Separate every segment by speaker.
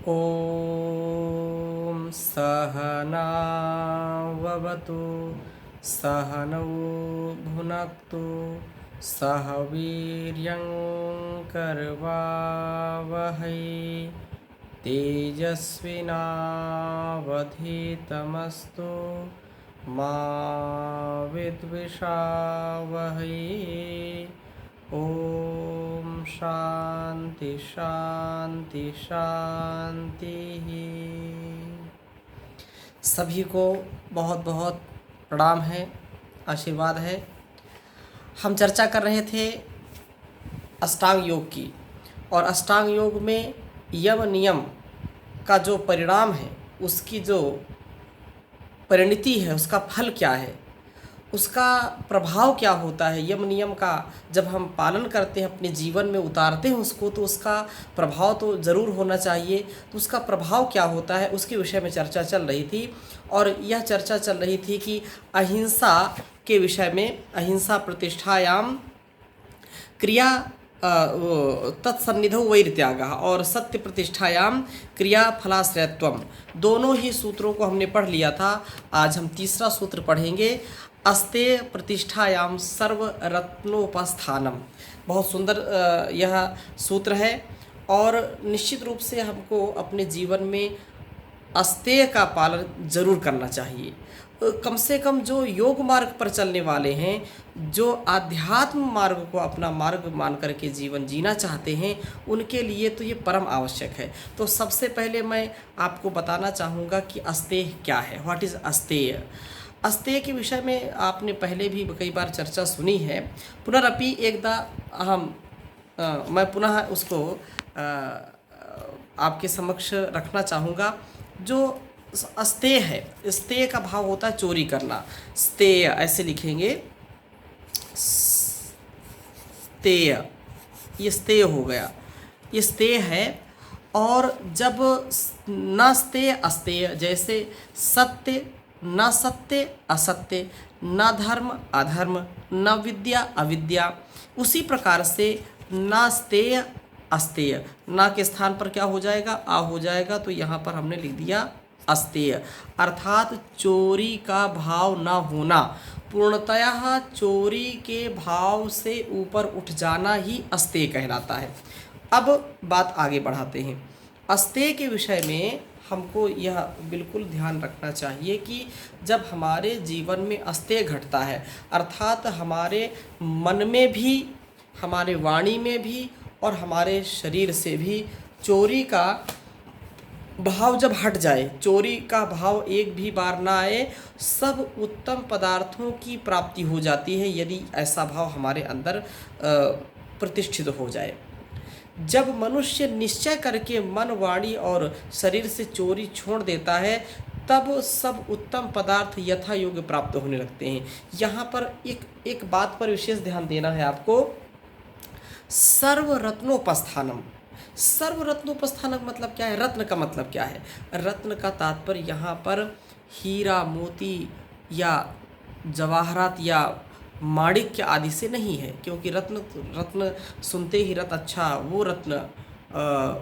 Speaker 1: ॐ सहनाववतु सहनौ भुनक्तु सह वीर्यं करवावहै तेजस्विनावधीतमस्तु मा विद्विषावहै। ओम शांति शांति शांति। सभी को बहुत बहुत प्रणाम है, आशीर्वाद है। हम चर्चा कर रहे थे अष्टांग योग की, और अष्टांग योग में यम नियम का जो परिणाम है, उसकी जो परिणति है, उसका फल क्या है, उसका प्रभाव क्या होता है। यम नियम का जब हम पालन करते हैं, अपने जीवन में उतारते हैं उसको, तो उसका प्रभाव तो ज़रूर होना चाहिए। तो उसका प्रभाव क्या होता है, उसके विषय में चर्चा चल रही थी। और यह चर्चा चल रही थी कि अहिंसा के विषय में, अहिंसा प्रतिष्ठायाम क्रिया तत्सन्निधौ वैरत्यागः और सत्य प्रतिष्ठायाम क्रिया फलाश्रयत्वम, दोनों ही सूत्रों को हमने पढ़ लिया था। आज हम तीसरा सूत्र पढ़ेंगे, अस्तेय प्रतिष्ठायाम सर्वरत्नोपस्थानम। बहुत सुंदर यह सूत्र है, और निश्चित रूप से हमको अपने जीवन में अस्तेय का पालन जरूर करना चाहिए। कम से कम जो योग मार्ग पर चलने वाले हैं, जो आध्यात्म मार्ग को अपना मार्ग मान करके जीवन जीना चाहते हैं, उनके लिए तो ये परम आवश्यक है। तो सबसे पहले मैं आपको बताना चाहूँगा कि अस्तेय क्या है, व्हाट इज़ अस्तेय। अस्तेय के विषय में आपने पहले भी कई बार चर्चा सुनी है। पुनरअपि एकदा मैं पुनः उसको आपके समक्ष रखना चाहूँगा। जो अस्तेय है, स्तेय का भाव होता है चोरी करना। स्तेय ऐसे लिखेंगे, स्तेय, ये स्तेय हो गया, ये स्तेय है। और जब न स्तेय अस्तेय, जैसे सत्य न सत्य असत्य, न धर्म अधर्म, न विद्या अविद्या, उसी प्रकार से न स्तेय अस्तेय, ना के स्थान पर क्या हो जाएगा, आ हो जाएगा। तो यहाँ पर हमने लिख दिया अस्तेय, अर्थात चोरी का भाव न होना, पूर्णतः चोरी के भाव से ऊपर उठ जाना ही अस्तेय कहलाता है। अब बात आगे बढ़ाते हैं। अस्तेय के विषय में हमको यह बिल्कुल ध्यान रखना चाहिए कि जब हमारे जीवन में अस्तेय घटता है, अर्थात हमारे मन में भी, हमारे वाणी में भी और हमारे शरीर से भी चोरी का भाव जब हट जाए, चोरी का भाव एक भी बार ना आए, सब उत्तम पदार्थों की प्राप्ति हो जाती है, यदि ऐसा भाव हमारे अंदर प्रतिष्ठित हो जाए। जब मनुष्य निश्चय करके मन, वाणी और शरीर से चोरी छोड़ देता है, तब सब उत्तम पदार्थ यथा योग्य प्राप्त होने लगते हैं। यहाँ पर एक बात पर विशेष ध्यान देना है आपको, सर्वरत्नोपस्थानम। सर्वरत्नोपस्थानक मतलब क्या है, रत्न का मतलब क्या है। रत्न का तात्पर्य यहाँ पर हीरा, मोती या जवाहरात या माणिक्य आदि से नहीं है, क्योंकि रत्न सुनते ही रत्न, अच्छा वो रत्न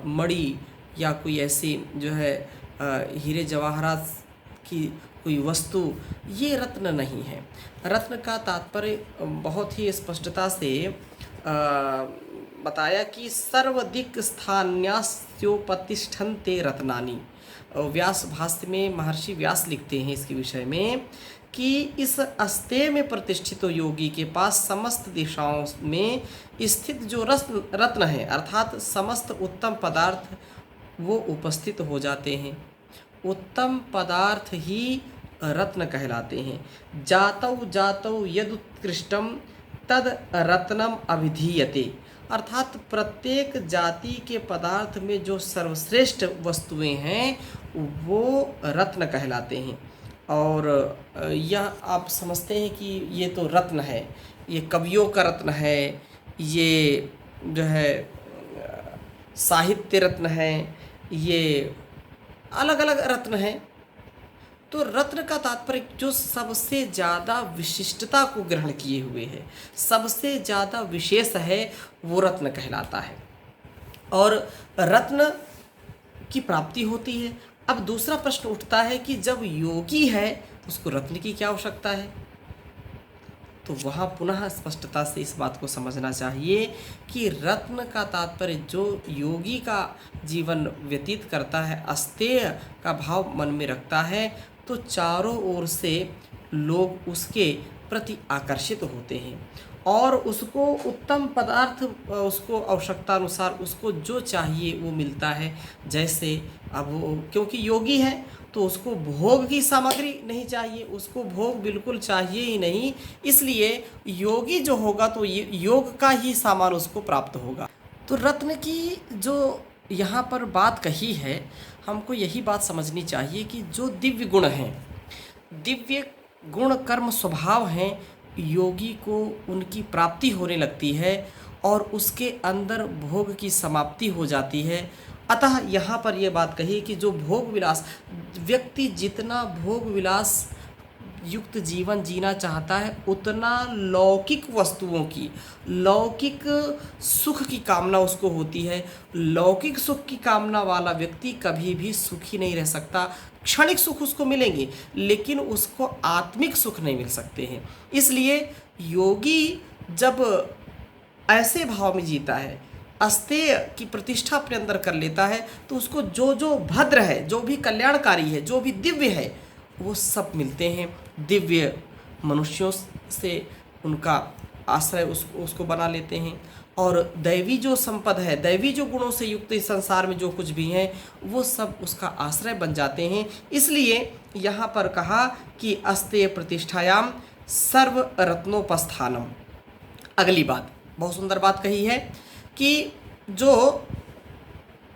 Speaker 1: मणि या कोई ऐसी जो है हीरे जवाहरात की कोई वस्तु, ये रत्न नहीं है। रत्न का तात्पर्य बहुत ही स्पष्टता से बताया कि सर्वदिक स्थान्यास्योपतिष्ठन्ते रत्नानि। व्यास भाष्य में महर्षि व्यास लिखते हैं इसके विषय में कि इस अस्तेय में प्रतिष्ठित योगी के पास समस्त दिशाओं में स्थित जो रत्न है, अर्थात समस्त उत्तम पदार्थ वो उपस्थित हो जाते हैं। उत्तम पदार्थ ही रत्न कहलाते हैं। जातौ जातौ यदुत्कृष्टम तद रत्नम अभिधीयते, अर्थात प्रत्येक जाति के पदार्थ में जो सर्वश्रेष्ठ वस्तुएं हैं वो रत्न कहलाते हैं। और यह आप समझते हैं कि ये तो रत्न है, ये कवियों का रत्न है, ये जो है साहित्य रत्न है, ये अलग अलग रत्न हैं। तो रत्न का तात्पर्य जो सबसे ज़्यादा विशिष्टता को ग्रहण किए हुए है, सबसे ज़्यादा विशेष है, वो रत्न कहलाता है। और रत्न की प्राप्ति होती है। अब दूसरा प्रश्न उठता है कि जब योगी है उसको रत्न की क्या आवश्यकता है? तो वहाँ पुनः स्पष्टता से इस बात को समझना चाहिए कि रत्न का तात्पर्य जो योगी का जीवन व्यतीत करता है, अस्तेय का भाव मन में रखता है, तो चारों ओर से लोग उसके प्रति आकर्षित होते हैं और उसको उत्तम पदार्थ, उसको आवश्यकता अनुसार उसको जो चाहिए वो मिलता है। जैसे अब वो क्योंकि योगी है तो उसको भोग की सामग्री नहीं चाहिए, उसको भोग बिल्कुल चाहिए ही नहीं, इसलिए योगी जो होगा तो ये योग का ही सामान उसको प्राप्त होगा। तो रत्न की जो यहाँ पर बात कही है, हमको यही बात समझनी चाहिए कि जो दिव्य गुण हैं, दिव्य गुण कर्म स्वभाव हैं, योगी को उनकी प्राप्ति होने लगती है और उसके अंदर भोग की समाप्ति हो जाती है। अतः यहाँ पर यह बात कही कि जो भोग विलास, व्यक्ति जितना भोग विलास युक्त जीवन जीना चाहता है उतना लौकिक वस्तुओं की, लौकिक सुख की कामना उसको होती है। लौकिक सुख की कामना वाला व्यक्ति कभी भी सुखी नहीं रह सकता। क्षणिक सुख उसको मिलेंगे लेकिन उसको आत्मिक सुख नहीं मिल सकते हैं। इसलिए योगी जब ऐसे भाव में जीता है, अस्तेय की प्रतिष्ठा अपने अंदर कर लेता है, तो उसको जो जो भद्र है, जो भी कल्याणकारी है, जो भी दिव्य है, वो सब मिलते हैं। दिव्य मनुष्यों से उनका आश्रय उसको बना लेते हैं और दैवी जो संपद है, दैवी जो गुणों से युक्त इस संसार में जो कुछ भी है वो सब उसका आश्रय बन जाते हैं। इसलिए यहाँ पर कहा कि अस्तेय प्रतिष्ठायाम सर्व रत्नोपस्थानम। अगली बात बहुत सुंदर बात कही है कि जो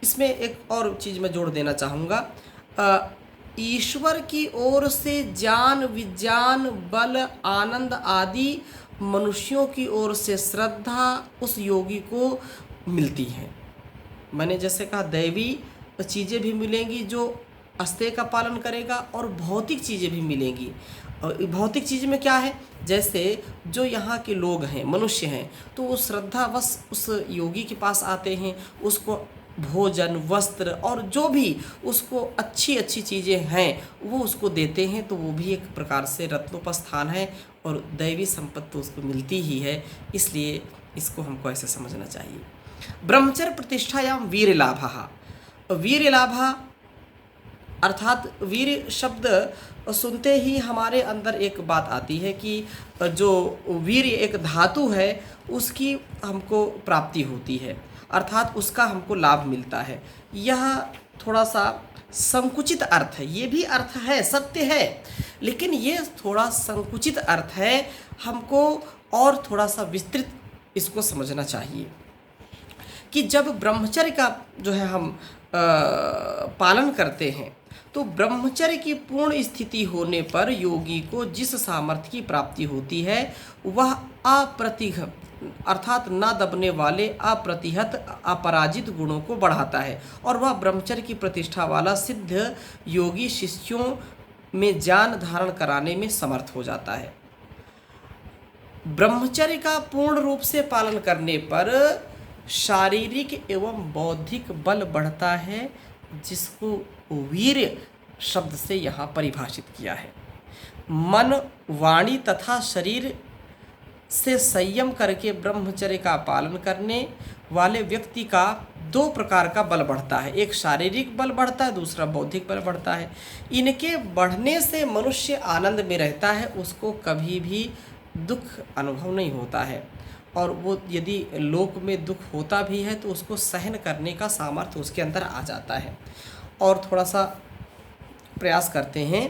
Speaker 1: इसमें एक और चीज़ मैं जोड़ देना चाहूँगा, ईश्वर की ओर से ज्ञान, विज्ञान, बल, आनंद आदि मनुष्यों की ओर से श्रद्धा उस योगी को मिलती है। मैंने जैसे कहा दैवी चीज़ें भी मिलेंगी जो अस्तेय का पालन करेगा और भौतिक चीज़ें भी मिलेंगी। और भौतिक चीज़ में क्या है, जैसे जो यहाँ के लोग हैं, मनुष्य हैं, तो वो श्रद्धावश उस योगी के पास आते हैं, उसको भोजन, वस्त्र और जो भी उसको अच्छी अच्छी चीज़ें हैं वो उसको देते हैं। तो वो भी एक प्रकार से रत्नोपस्थान है और दैवी संपत्ति तो उसको मिलती ही है। इसलिए इसको हमको ऐसे समझना चाहिए। ब्रह्मचर्य प्रतिष्ठायाम वीर लाभः। वीर लाभः अर्थात वीर शब्द सुनते ही हमारे अंदर एक बात आती है कि जो वीर एक धातु है उसकी हमको प्राप्ति होती है, अर्थात उसका हमको लाभ मिलता है। यह थोड़ा सा संकुचित अर्थ है, ये भी अर्थ है, सत्य है, लेकिन ये थोड़ा संकुचित अर्थ है। हमको और थोड़ा सा विस्तृत इसको समझना चाहिए कि जब ब्रह्मचर्य का जो है हम पालन करते हैं तो ब्रह्मचर्य की पूर्ण स्थिति होने पर योगी को जिस सामर्थ्य की प्राप्ति होती है वह अप्रतिघ अर्थात न दबने वाले अप्रतिहत अपराजित गुणों को बढ़ाता है और वह ब्रह्मचर्य की प्रतिष्ठा वाला सिद्ध योगी शिष्यों में ज्ञान धारण कराने में समर्थ हो जाता है। ब्रह्मचर्य का पूर्ण रूप से पालन करने पर शारीरिक एवं बौद्धिक बल बढ़ता है, जिसको वीर शब्द से यहाँ परिभाषित किया है। मन, वाणी तथा शरीर से संयम करके ब्रह्मचर्य का पालन करने वाले व्यक्ति का दो प्रकार का बल बढ़ता है, एक शारीरिक बल बढ़ता है, दूसरा बौद्धिक बल बढ़ता है। इनके बढ़ने से मनुष्य आनंद में रहता है, उसको कभी भी दुख अनुभव नहीं होता है और वो यदि लोक में दुख होता भी है तो उसको सहन करने का सामर्थ्य उसके अंदर आ जाता है। और थोड़ा सा प्रयास करते हैं।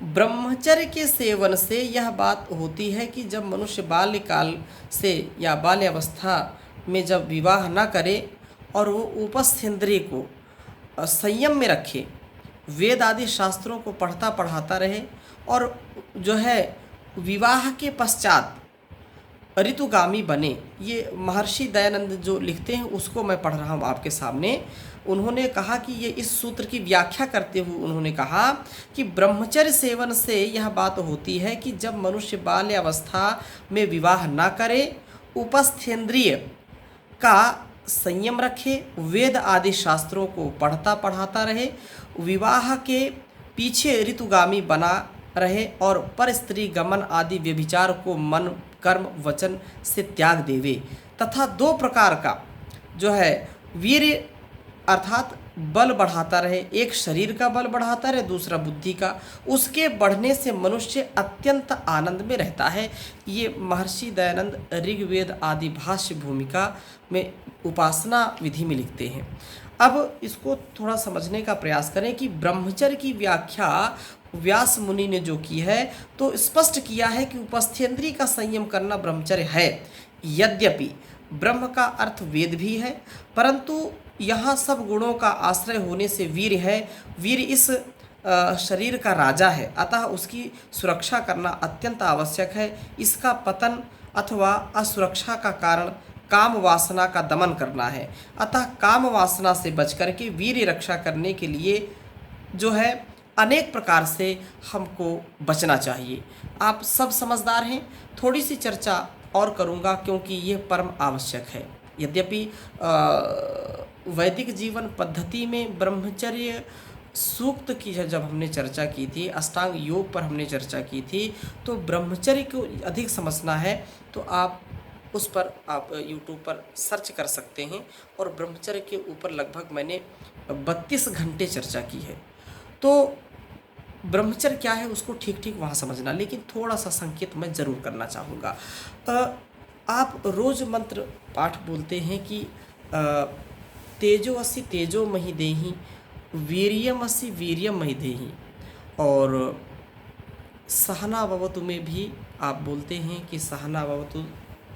Speaker 1: ब्रह्मचर्य के सेवन से यह बात होती है कि जब मनुष्य बाल्यकाल से या बाल्यावस्था में जब विवाह न करे और वो उपस्थ इंद्रिय को संयम में रखे, वेद आदि शास्त्रों को पढ़ता पढ़ाता रहे और जो है विवाह के पश्चात ऋतुगामी बने। ये महर्षि दयानंद जो लिखते हैं उसको मैं पढ़ रहा हूँ आपके सामने। उन्होंने कहा कि ये इस सूत्र की व्याख्या करते हुए उन्होंने कहा कि ब्रह्मचर्य सेवन से यह बात होती है कि जब मनुष्य बाल्यावस्था में विवाह ना करे, उपस्थेंद्रिय का संयम रखे, वेद आदि शास्त्रों को पढ़ता पढ़ाता रहे, विवाह के पीछे ऋतुगामी बना रहे और पर स्त्री गमन आदि व्यभिचार को मन कर्म वचन से त्याग देवे, तथा 2 प्रकार का जो है वीर्य अर्थात बल बढ़ाता रहे, एक शरीर का बल बढ़ाता रहे, दूसरा बुद्धि का। उसके बढ़ने से मनुष्य अत्यंत आनंद में रहता है। ये महर्षि दयानंद ऋग्वेद आदि भाष्य भूमिका में उपासना विधि में लिखते हैं। अब इसको थोड़ा समझने का प्रयास करें कि ब्रह्मचर्य की व्याख्या व्यास मुनि ने जो की है तो स्पष्ट किया है कि उपस्थेंद्रिय का संयम करना ब्रह्मचर्य है। यद्यपि ब्रह्म का अर्थ वेद भी है, परंतु यहाँ सब गुणों का आश्रय होने से वीर है। वीर इस शरीर का राजा है, अतः उसकी सुरक्षा करना अत्यंत आवश्यक है। इसका पतन अथवा असुरक्षा का कारण काम वासना का दमन करना है। अतः काम वासना से बच करके वीर रक्षा करने के लिए जो है अनेक प्रकार से हमको बचना चाहिए। आप सब समझदार हैं। थोड़ी सी चर्चा और करूँगा क्योंकि ये परम आवश्यक है। यद्यपि वैदिक जीवन पद्धति में ब्रह्मचर्य सूक्त की जब हमने चर्चा की थी, अष्टांग योग पर हमने चर्चा की थी, तो ब्रह्मचर्य को अधिक समझना है तो आप उस पर आप YouTube पर सर्च कर सकते हैं और ब्रह्मचर्य के ऊपर लगभग मैंने 32 घंटे चर्चा की है। तो ब्रह्मचर्य क्या है उसको ठीक ठीक वहाँ समझना, लेकिन थोड़ा सा संकेत मैं ज़रूर करना चाहूँगा। आप रोज़ मंत्र पाठ बोलते हैं कि तेजोअसि तेजो महि देहि, वीर्यमसि वीर्यम महि देहि, और सहना भवतु में भी आप बोलते हैं कि सहना भवतु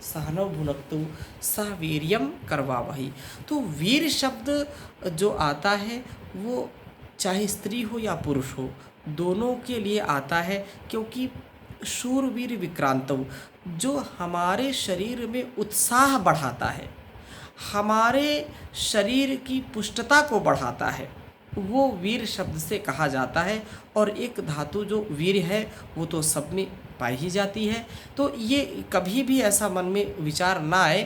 Speaker 1: सहनौ भुनक्तु सह वीर्यम करवावहि। तो वीर शब्द जो आता है वो चाहे स्त्री हो या पुरुष हो, दोनों के लिए आता है, क्योंकि शूरवीर विक्रांतौ, जो हमारे शरीर में उत्साह बढ़ाता है, हमारे शरीर की पुष्टता को बढ़ाता है, वो वीर शब्द से कहा जाता है। और एक धातु जो वीर है वो तो सब में पाई ही जाती है। तो ये कभी भी ऐसा मन में विचार ना आए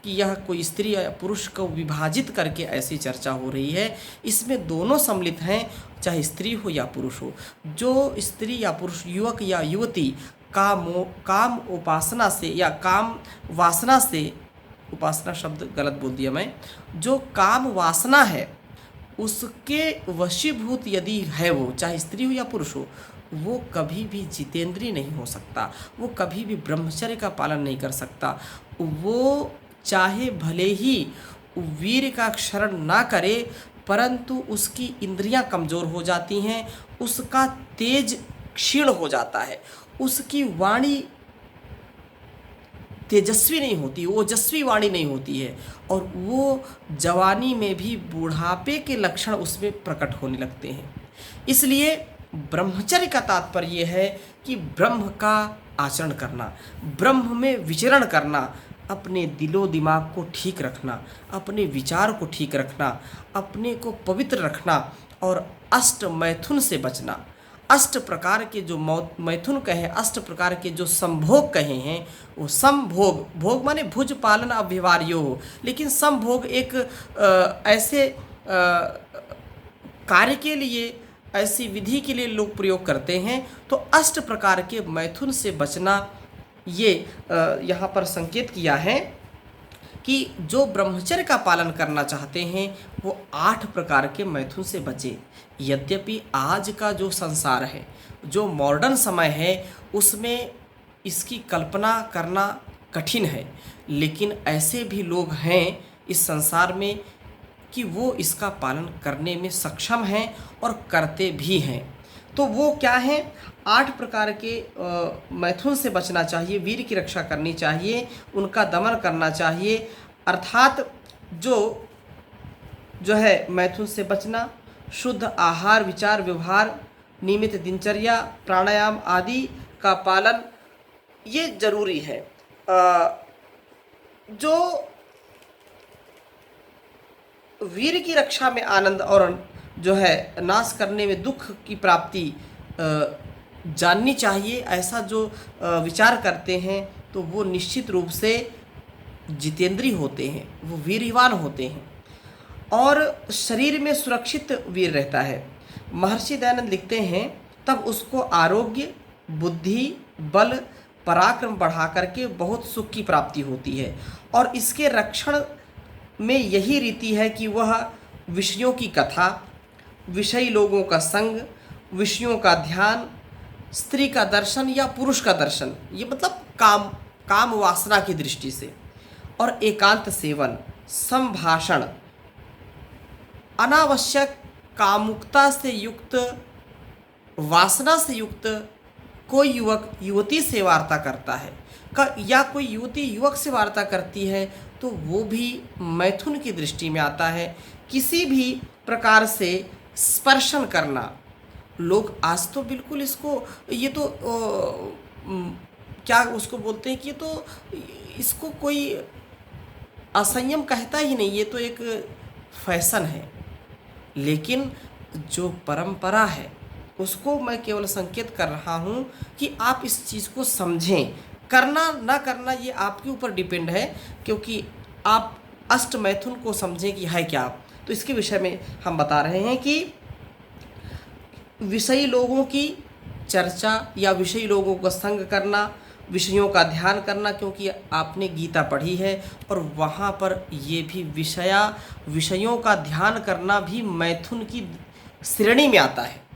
Speaker 1: कि यह कोई स्त्री या पुरुष को विभाजित करके ऐसी चर्चा हो रही है। इसमें दोनों सम्मिलित हैं, चाहे स्त्री हो या पुरुष हो। जो स्त्री या पुरुष, युवक या युवती काम उपासना से या काम वासना से, उपासना शब्द गलत बोल दिया मैं, जो काम वासना है उसके वशीभूत यदि है वो, चाहे स्त्री हो या पुरुष हो, वो कभी भी जितेंद्रीय नहीं हो सकता, वो कभी भी ब्रह्मचर्य का पालन नहीं कर सकता। वो चाहे भले ही वीर का शरण ना करे, परंतु उसकी इंद्रियां कमज़ोर हो जाती हैं, उसका तेज क्षीण हो जाता है, उसकी वाणी तेजस्वी नहीं होती, ओजस्वी वाणी नहीं होती है, और वो जवानी में भी बुढ़ापे के लक्षण उसमें प्रकट होने लगते हैं। इसलिए ब्रह्मचर्य का तात्पर्य है कि ब्रह्म का आचरण करना, ब्रह्म में विचरण करना, अपने दिलो दिमाग को ठीक रखना, अपने विचार को ठीक रखना, अपने को पवित्र रखना और अष्ट मैथुन से बचना। अष्ट प्रकार के जो मैथुन कहे, अष्ट प्रकार के जो संभोग कहे हैं, वो संभोग, भोग माने भुज पालन अव्यवहार्यो हो, लेकिन संभोग एक ऐसे कार्य के लिए, ऐसी विधि के लिए लोग प्रयोग करते हैं। तो अष्ट प्रकार के मैथुन से बचना, ये यहाँ पर संकेत किया है कि जो ब्रह्मचर्य का पालन करना चाहते हैं वो 8 प्रकार के मैथुन से बचे। यद्यपि आज का जो संसार है, जो मॉडर्न समय है, उसमें इसकी कल्पना करना कठिन है, लेकिन ऐसे भी लोग हैं इस संसार में कि वो इसका पालन करने में सक्षम हैं और करते भी हैं। तो वो क्या है? 8 प्रकार के मैथुन से बचना चाहिए, वीर की रक्षा करनी चाहिए, उनका दमन करना चाहिए। अर्थात जो है मैथुन से बचना, शुद्ध आहार विचार व्यवहार, नियमित दिनचर्या, प्राणायाम आदि का पालन, ये जरूरी है। जो वीर की रक्षा में आनंद और जो है नाश करने में दुख की प्राप्ति जाननी चाहिए, ऐसा जो विचार करते हैं तो वो निश्चित रूप से जितेंद्रीय होते हैं, वो वीर्यवान होते हैं और शरीर में सुरक्षित वीर रहता है। महर्षि दयानंद लिखते हैं तब उसको आरोग्य, बुद्धि, बल, पराक्रम बढ़ा करके बहुत सुख की प्राप्ति होती है। और इसके रक्षण में यही रीति है कि वह विषयों की कथा, विषयी लोगों का संग, विषयों का ध्यान, स्त्री का दर्शन या पुरुष का दर्शन, ये मतलब काम वासना की दृष्टि से, और एकांत सेवन, संभाषण, अनावश्यक कामुकता से युक्त, वासना से युक्त कोई युवक युवती से वार्ता करता है या कोई युवती युवक से वार्ता करती है तो वो भी मैथुन की दृष्टि में आता है। किसी भी प्रकार से स्पर्शन करना, लोग आज तो बिल्कुल इसको, ये तो क्या उसको बोलते हैं कि ये तो इसको कोई असंयम कहता ही नहीं, ये तो एक फैशन है। लेकिन जो परंपरा है उसको मैं केवल संकेत कर रहा हूँ कि आप इस चीज़ को समझें। करना ना करना ये आपके ऊपर डिपेंड है, क्योंकि आप अष्ट मैथुन को समझें कि है क्या। तो इसके विषय में हम बता रहे हैं कि विषयी लोगों की चर्चा या विषयी लोगों का संग करना, विषयों का ध्यान करना, क्योंकि आपने गीता पढ़ी है और वहाँ पर ये भी विषयों का ध्यान करना भी मैथुन की श्रेणी में आता है।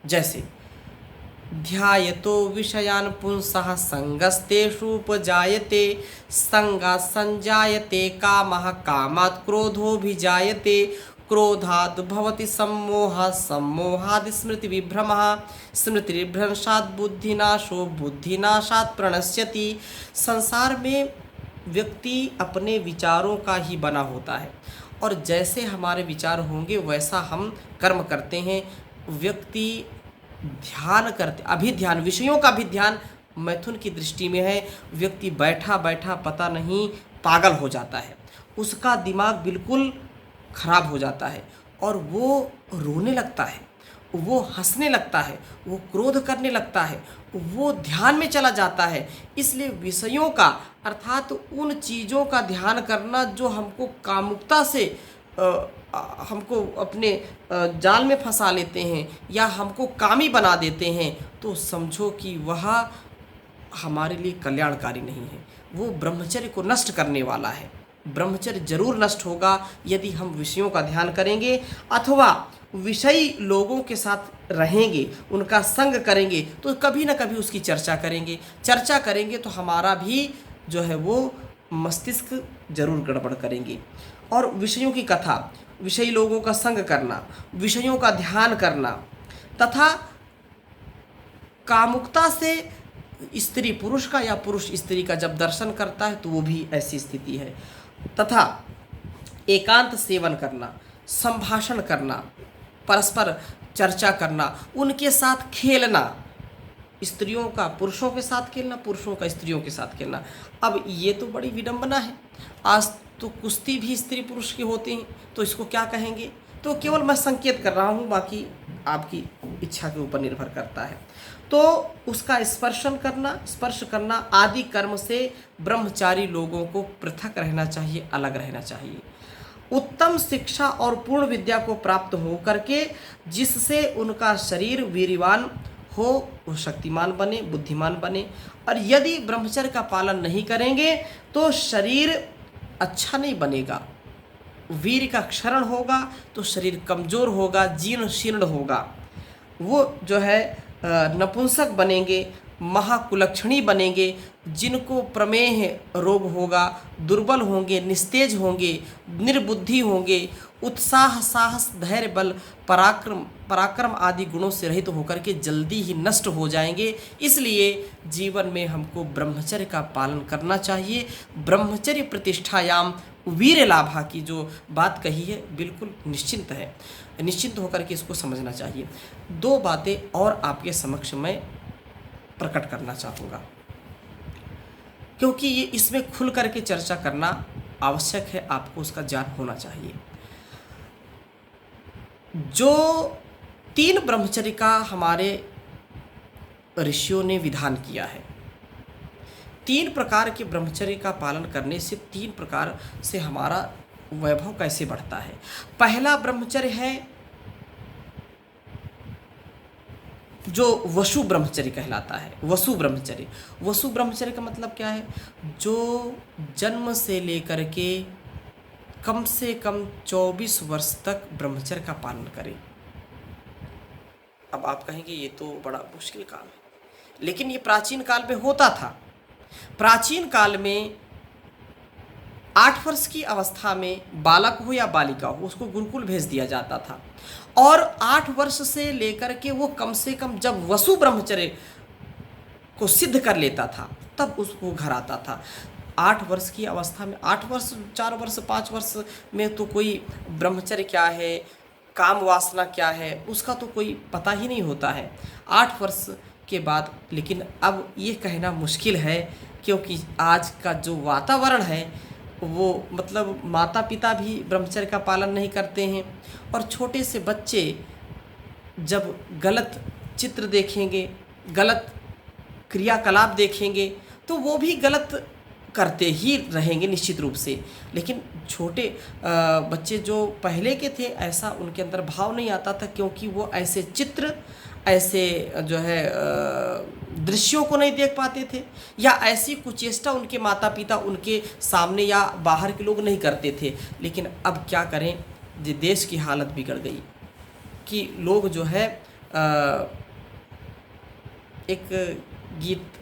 Speaker 1: जैसे ध्यायतो विषयान पुंसः संगस्तेषुपजायते, संगात् संजायते कामः, कामात् क्रोधोऽभिजायते, क्रोधाद् भवति सम्मोहः, सम्मोहाद् स्मृतिविभ्रमः, स्मृतिविभ्रंशात् बुद्धिनाशो, बुद्धिनाशात् प्रणश्यति। संसार में व्यक्ति अपने विचारों का ही बना होता है और जैसे हमारे विचार होंगे वैसा हम कर्म करते हैं। व्यक्ति ध्यान करते, अभिध्यान, विषयों का भी ध्यान मैथुन की दृष्टि में है। व्यक्ति बैठा बैठा पता नहीं पागल हो जाता है, उसका दिमाग बिल्कुल खराब हो जाता है और वो रोने लगता है, वो हंसने लगता है, वो क्रोध करने लगता है, वो ध्यान में चला जाता है। इसलिए विषयों का अर्थात उन चीज़ों का ध्यान करना जो हमको कामुकता से हमको अपने जाल में फंसा लेते हैं या हमको कामी बना देते हैं, तो समझो कि वह हमारे लिए कल्याणकारी नहीं है, वो ब्रह्मचर्य को नष्ट करने वाला है। ब्रह्मचर्य जरूर नष्ट होगा यदि हम विषयों का ध्यान करेंगे अथवा विषयी लोगों के साथ रहेंगे, उनका संग करेंगे, तो कभी ना कभी उसकी चर्चा करेंगे तो हमारा भी जो है वो मस्तिष्क जरूर गड़बड़ करेंगे। और विषयों की कथा, विषयी लोगों का संग करना, विषयों का ध्यान करना तथा कामुकता से स्त्री पुरुष का या पुरुष स्त्री का जब दर्शन करता है तो वो भी ऐसी स्थिति है। तथा एकांत सेवन करना, संभाषण करना, परस्पर चर्चा करना, उनके साथ खेलना, स्त्रियों का पुरुषों के साथ खेलना, पुरुषों का स्त्रियों के साथ खेलना। अब ये तो बड़ी विडंबना है, आज तो कुश्ती भी स्त्री पुरुष की होती हैं, तो इसको क्या कहेंगे। तो केवल मैं संकेत कर रहा हूँ, बाकी आपकी इच्छा के ऊपर निर्भर करता है। तो उसका स्पर्श करना आदि कर्म से ब्रह्मचारी लोगों को पृथक रहना चाहिए, अलग रहना चाहिए। उत्तम शिक्षा और पूर्ण विद्या को प्राप्त हो करके जिससे उनका शरीर वीर्यवान हो, वो शक्तिमान बने, बुद्धिमान बने। और यदि ब्रह्मचर्य का पालन नहीं करेंगे तो शरीर अच्छा नहीं बनेगा, वीर का क्षरण होगा तो शरीर कमजोर होगा, जीर्ण शीर्ण होगा, वो जो है नपुंसक बनेंगे, महाकुलक्षणी बनेंगे, जिनको प्रमेह रोग होगा, दुर्बल होंगे, निस्तेज होंगे, निर्बुद्धि होंगे, उत्साह, साहस, धैर्य, बल, पराक्रम आदि गुणों से रहित होकर के जल्दी ही नष्ट हो जाएंगे। इसलिए जीवन में हमको ब्रह्मचर्य का पालन करना चाहिए। ब्रह्मचर्य प्रतिष्ठायाम वीर लाभा की जो बात कही है बिल्कुल निश्चिंत है, निश्चिंत होकर के इसको समझना चाहिए। दो बातें और आपके समक्ष मैं प्रकट करना चाहूँगा, क्योंकि ये इसमें खुल करके चर्चा करना आवश्यक है, आपको उसका ज्ञान होना चाहिए। जो 3 ब्रह्मचर्य का हमारे ऋषियों ने विधान किया है, तीन प्रकार के ब्रह्मचर्य का पालन करने से तीन प्रकार से हमारा वैभव कैसे बढ़ता है। पहला ब्रह्मचर्य है जो वसु ब्रह्मचर्य कहलाता है। वसु ब्रह्मचर्य, वसु ब्रह्मचर्य का मतलब क्या है? जो जन्म से लेकर के कम से कम 24 वर्ष तक ब्रह्मचर्य का पालन करे। अब आप कहेंगे ये तो बड़ा मुश्किल काम है, लेकिन ये प्राचीन काल में होता था। प्राचीन काल में 8 वर्ष की अवस्था में बालक हो या बालिका हो, उसको गुरुकुल भेज दिया जाता था, और 8 वर्ष से लेकर के वो कम से कम जब वसु ब्रह्मचर्य को सिद्ध कर लेता था तब उसको घर आता था। 8 वर्ष की अवस्था में, 8 वर्ष, 4 वर्ष, 5 वर्ष में तो कोई ब्रह्मचर्य क्या है, काम वासना क्या है, उसका तो कोई पता ही नहीं होता है 8 वर्ष के बाद। लेकिन अब ये कहना मुश्किल है, क्योंकि आज का जो वातावरण है वो मतलब माता पिता भी ब्रह्मचर्य का पालन नहीं करते हैं, और छोटे से बच्चे जब गलत चित्र देखेंगे, गलत क्रियाकलाप देखेंगे, तो वो भी गलत करते ही रहेंगे निश्चित रूप से। लेकिन छोटे बच्चे जो पहले के थे, ऐसा उनके अंदर भाव नहीं आता था, क्योंकि वो ऐसे चित्र, ऐसे जो है दृश्यों को नहीं देख पाते थे, या ऐसी कुचेष्टा उनके माता पिता उनके सामने या बाहर के लोग नहीं करते थे। लेकिन अब क्या करें, ये देश की हालत बिगड़ गई कि लोग जो है एक गीत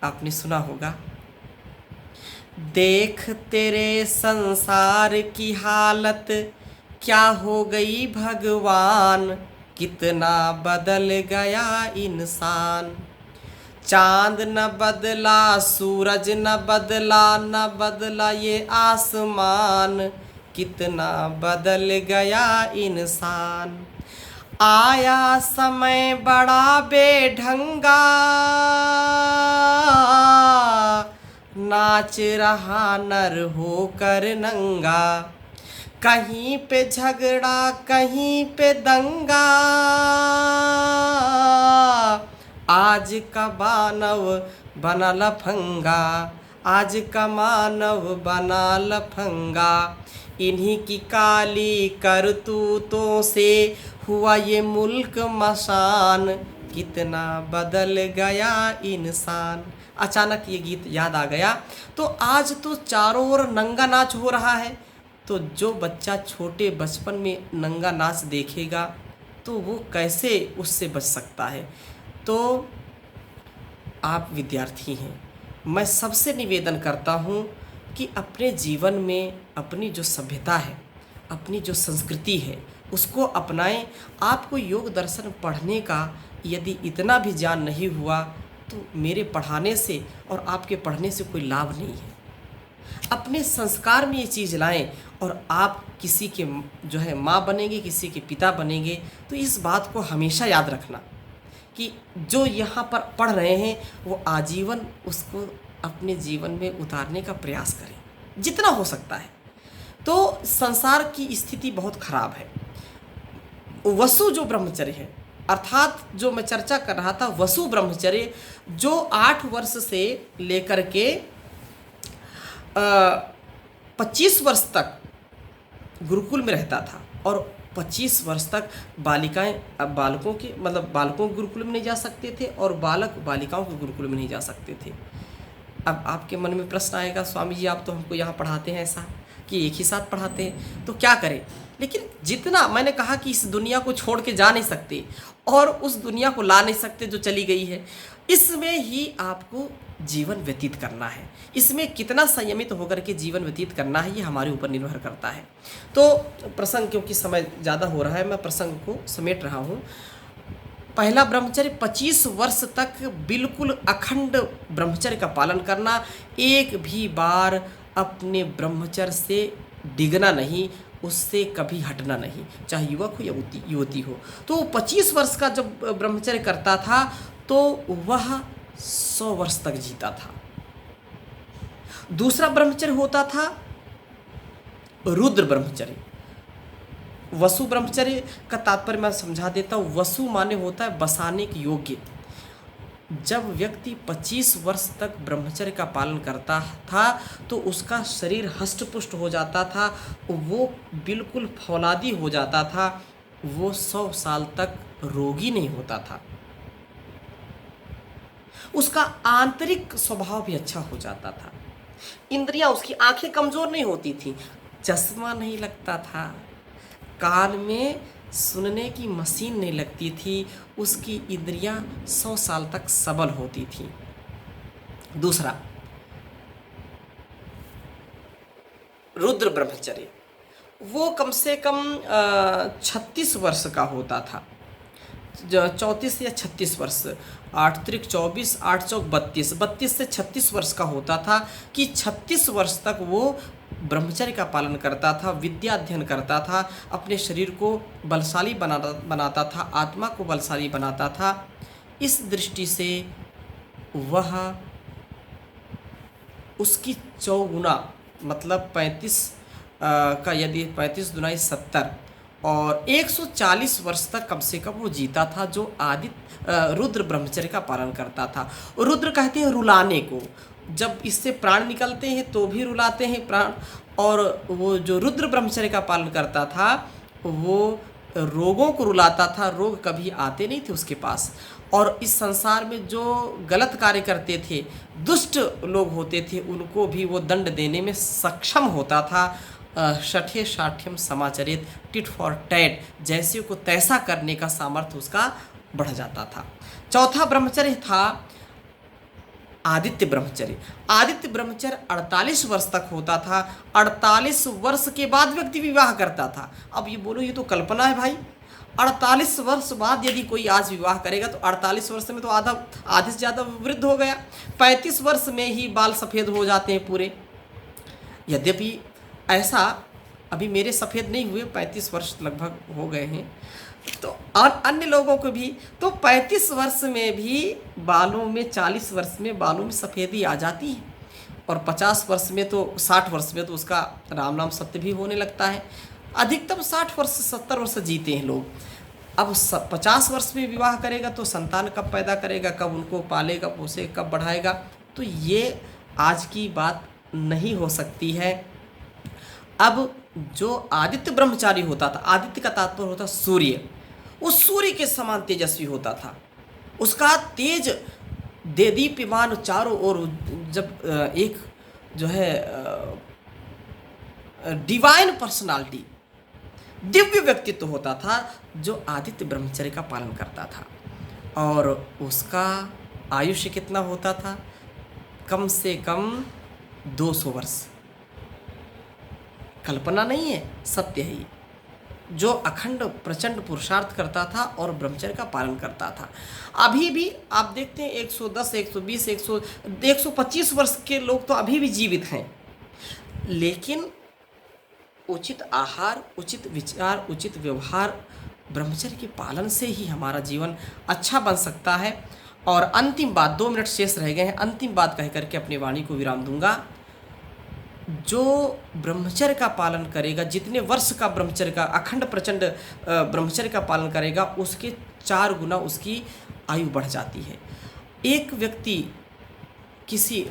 Speaker 1: आपने सुना होगा, देख तेरे संसार की हालत क्या हो गई भगवान, कितना बदल गया इंसान। चांद न बदला, सूरज न बदला, न बदला ये आसमान, कितना बदल गया इंसान। आया समय बड़ा बेढंगा, नाच रहा नर होकर नंगा, कहीं पे झगड़ा कहीं पे दंगा, आज का मानव बना लफंगा, आज का मानव बना लफंगा। इन्हीं की काली करतूतों से हुआ ये मुल्क मसान, कितना बदल गया इंसान। अचानक ये गीत याद आ गया। तो आज तो चारों ओर नंगा नाच हो रहा है, तो जो बच्चा छोटे बचपन में नंगा नाच देखेगा तो वो कैसे उससे बच सकता है। तो आप विद्यार्थी हैं, मैं सबसे निवेदन करता हूँ कि अपने जीवन में अपनी जो सभ्यता है, अपनी जो संस्कृति है, उसको अपनाएं। आपको योग दर्शन पढ़ने का यदि इतना भी ज्ञान नहीं हुआ तो मेरे पढ़ाने से और आपके पढ़ने से कोई लाभ नहीं है। अपने संस्कार में ये चीज़ लाएं, और आप किसी के जो है माँ बनेंगे, किसी के पिता बनेंगे, तो इस बात को हमेशा याद रखना कि जो यहाँ पर पढ़ रहे हैं वो आजीवन उसको अपने जीवन में उतारने का प्रयास करें जितना हो सकता है। तो संसार की स्थिति बहुत खराब है। वसु जो ब्रह्मचर्य है, अर्थात जो मैं चर्चा कर रहा था वसु ब्रह्मचर्य, जो 8 वर्ष से लेकर के 25 वर्ष तक गुरुकुल में रहता था, और 25 वर्ष तक बालिकाएं, अब बालकों के मतलब बालकों के गुरुकुल में नहीं जा सकते थे, और बालक बालिकाओं के गुरुकुल में नहीं जा सकते थे। अब आपके मन में प्रश्न आएगा, स्वामी जी आप तो हमको यहाँ पढ़ाते हैं ऐसा कि एक ही साथ पढ़ाते हैं, तो क्या करें। लेकिन जितना मैंने कहा कि इस दुनिया को छोड़ के जा नहीं सकते और उस दुनिया को ला नहीं सकते जो चली गई है, इसमें ही आपको जीवन व्यतीत करना है। इसमें कितना संयमित होकर के जीवन व्यतीत करना है ये हमारे ऊपर निर्भर करता है। तो प्रसंग, क्योंकि समय ज़्यादा हो रहा है, मैं प्रसंग को समेट रहा हूँ। पहला ब्रह्मचर्य 25 वर्ष तक बिल्कुल अखंड ब्रह्मचर्य का पालन करना, एक भी बार अपने ब्रह्मचर्य से डिगना नहीं, उससे कभी हटना नहीं, चाहे युवक हो या युवती हो। तो 25 वर्ष का जब ब्रह्मचर्य करता था तो वह 100 वर्ष तक जीता था। दूसरा ब्रह्मचर्य होता था रुद्र ब्रह्मचर्य। वसु ब्रह्मचर्य का तात्पर्य मैं समझा देता हूँ। वसु माने होता है बसाने के योग्य, जब व्यक्ति 25 वर्ष तक ब्रह्मचर्य का पालन करता था तो उसका शरीर हष्ट-पुष्ट हो जाता था, वो बिल्कुल फौलादी हो जाता था, वो 100 साल तक रोगी नहीं होता था। उसका आंतरिक स्वभाव भी अच्छा हो जाता था। इंद्रियां, उसकी आंखें कमज़ोर नहीं होती थी, चश्मा नहीं लगता था, कान में सुनने की मशीन नहीं लगती थी, उसकी इंद्रियां 100 साल तक सबल होती थी। दूसरा, रुद्र ब्रह्मचर्य, वो कम से कम 36 वर्ष का होता था, 34 या 36 वर्ष, 8 त्रिक 24, 8 चौक 32, 32 से 36 वर्ष का होता था कि 36 वर्ष तक वो ब्रह्मचर्य का पालन करता था, विद्या अध्ययन करता था, अपने शरीर को बलशाली बनाता था, आत्मा को बलशाली बनाता था। इस दृष्टि से वह उसकी चौगुना, मतलब 35 का यदि 35 दुनाई 70 और 140 वर्ष तक कम से कम वो जीता था, जो रुद्र ब्रह्मचर्य का पालन करता था। रुद्र कहते हैं रुलाने को, जब इससे प्राण निकलते हैं तो भी रुलाते हैं प्राण, और वो जो रुद्र ब्रह्मचर्य का पालन करता था वो रोगों को रुलाता था, रोग कभी आते नहीं थे उसके पास। और इस संसार में जो गलत कार्य करते थे, दुष्ट लोग होते थे, उनको भी वो दंड देने में सक्षम होता था। शठे शाठ्यम समाचरित, टिट फॉर टैट, जैसे को तैसा करने का सामर्थ्य उसका बढ़ जाता था। चौथा ब्रह्मचर्य था आदित्य ब्रह्मचर्य। आदित्य ब्रह्मचर्य 48 वर्ष तक होता था। 48 वर्ष के बाद व्यक्ति विवाह करता था। अब ये बोलो, ये तो कल्पना है भाई। 48 वर्ष बाद यदि कोई आज विवाह करेगा तो 48 वर्ष में तो आधे से ज़्यादा वृद्ध हो गया। 35 वर्ष में ही बाल सफ़ेद हो जाते हैं पूरे। यद्यपि ऐसा अभी मेरे सफ़ेद नहीं हुए, 35 वर्ष लगभग हो गए हैं, तो और अन्य लोगों को भी तो 35 वर्ष में भी बालों में, 40 वर्ष में बालों में सफ़ेदी आ जाती है, और 50 वर्ष में तो 60 वर्ष में तो उसका राम नाम सत्य भी होने लगता है। अधिकतम 60 वर्ष 70 वर्ष जीते हैं लोग। अब 50 वर्ष में विवाह करेगा तो संतान कब पैदा करेगा, कब उनको पालेगा, पोसेगा, कब बढ़ाएगा, तो ये आज की बात नहीं हो सकती है। अब जो आदित्य ब्रह्मचारी होता था, आदित्य का तात्पर्य होता सूर्य, उस सूर्य के समान तेजस्वी होता था। उसका तेज देदीप्यमान चारों ओर, जब एक जो है डिवाइन पर्सनालिटी, दिव्य व्यक्तित्व होता था, जो आदित्य ब्रह्मचर्य का पालन करता था। और उसका आयुष्य कितना होता था? कम से कम 200 वर्ष। कल्पना नहीं है, सत्य है ये। जो अखंड प्रचंड पुरुषार्थ करता था और ब्रह्मचर्य का पालन करता था। अभी भी आप देखते हैं 110, 120, 125 वर्ष के लोग तो अभी भी जीवित हैं, लेकिन उचित आहार, उचित विचार, उचित व्यवहार, ब्रह्मचर्य के पालन से ही हमारा जीवन अच्छा बन सकता है। और अंतिम बात, 2 मिनट शेष रह गए हैं, अंतिम बात कह करके अपनी वाणी को विराम दूंगा। जो ब्रह्मचर्य का पालन करेगा, जितने वर्ष का ब्रह्मचर्य का अखंड प्रचंड ब्रह्मचर्य का पालन करेगा, उसके 4 गुना उसकी आयु बढ़ जाती है। एक व्यक्ति, किसी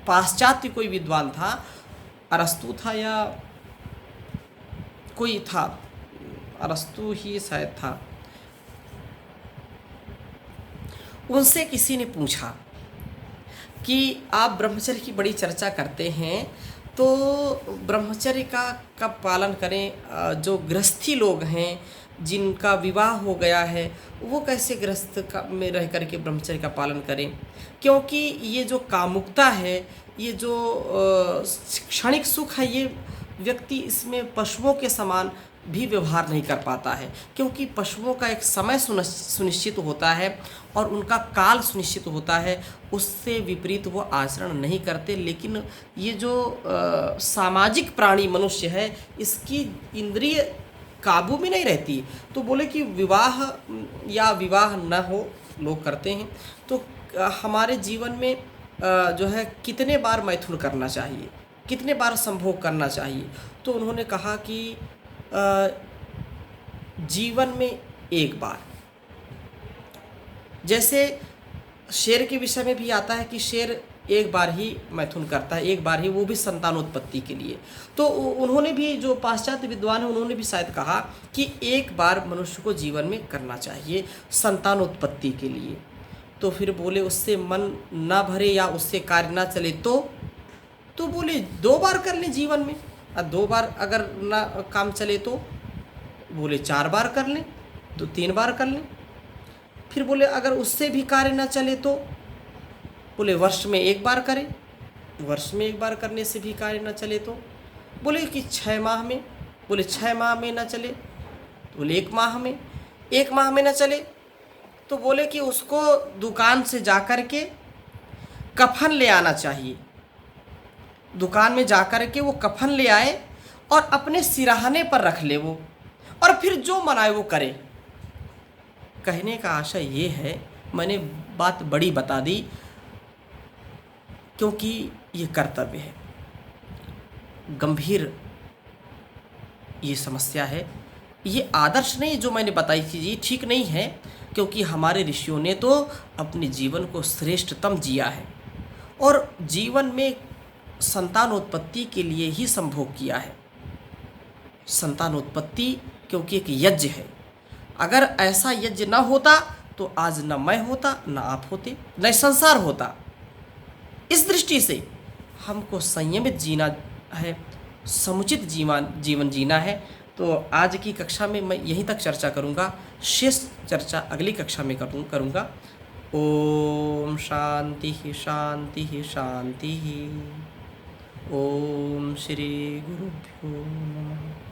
Speaker 1: पाश्चात्य कोई विद्वान था, अरस्तु था या कोई था, अरस्तु ही शायद था, उनसे किसी ने पूछा कि आप ब्रह्मचर्य की बड़ी चर्चा करते हैं, तो ब्रह्मचर्य का कब पालन करें? जो गृहस्थी लोग हैं, जिनका विवाह हो गया है, वो कैसे गृहस्थ में रह करके ब्रह्मचर्य का पालन करें? क्योंकि ये जो कामुकता है, ये जो क्षणिक सुख है, ये व्यक्ति इसमें पशुओं के समान भी व्यवहार नहीं कर पाता है, क्योंकि पशुओं का एक समय सुनिश्चित होता है और उनका काल सुनिश्चित होता है, उससे विपरीत वो आचरण नहीं करते। लेकिन ये जो सामाजिक प्राणी मनुष्य है, इसकी इंद्रिय काबू में नहीं रहती। तो बोले कि विवाह या विवाह न हो, लोग करते हैं, तो हमारे जीवन में जो है कितने बार मैथुन करना चाहिए, कितने बार संभोग करना चाहिए? तो उन्होंने कहा कि जीवन में एक बार। जैसे शेर के विषय में भी आता है कि शेर एक बार ही मैथुन करता है, एक बार ही, वो भी संतानोत्पत्ति के लिए। तो उन्होंने भी, जो पाश्चात्य विद्वान हैं, उन्होंने भी शायद कहा कि एक बार मनुष्य को जीवन में करना चाहिए संतानोत्पत्ति के लिए। तो फिर बोले उससे मन ना भरे या उससे कार्य ना चले तो बोले 2 बार कर लें जीवन में, और 2 बार अगर ना काम चले तो बोले 4 बार कर लें, तो 3 बार कर लें। फिर बोले अगर उससे भी कार्य ना चले तो बोले वर्ष में 1 बार करें, वर्ष में 1 बार करने से भी कार्य ना चले तो बोले कि 6 माह में, बोले 6 माह में ना चले तो बोले 1 माह में, 1 माह में ना चले तो बोले कि उसको दुकान से जा कर के कफन ले आना चाहिए, दुकान में जा कर के वो कफन ले आए और अपने सिराहने पर रख ले वो, और फिर जो मनाए वो करे। कहने का आशय ये है, मैंने बात बड़ी बता दी क्योंकि ये कर्तव्य है, गंभीर ये समस्या है। ये आदर्श नहीं जो मैंने बताई थी, ये ठीक नहीं है, क्योंकि हमारे ऋषियों ने तो अपने जीवन को श्रेष्ठतम जिया है और जीवन में संतानोत्पत्ति के लिए ही संभोग किया है। संतानोत्पत्ति क्योंकि एक यज्ञ है, अगर ऐसा यज्ञ न होता तो आज न मैं होता, न आप होते, न संसार होता। इस दृष्टि से हमको संयमित जीना है, समुचित जीवन जीना है। तो आज की कक्षा में मैं यहीं तक चर्चा करूँगा, शेष चर्चा अगली कक्षा में करूँगा। ओम शांति शांति शांति। ओम श्री गुरुभ्यो नमः।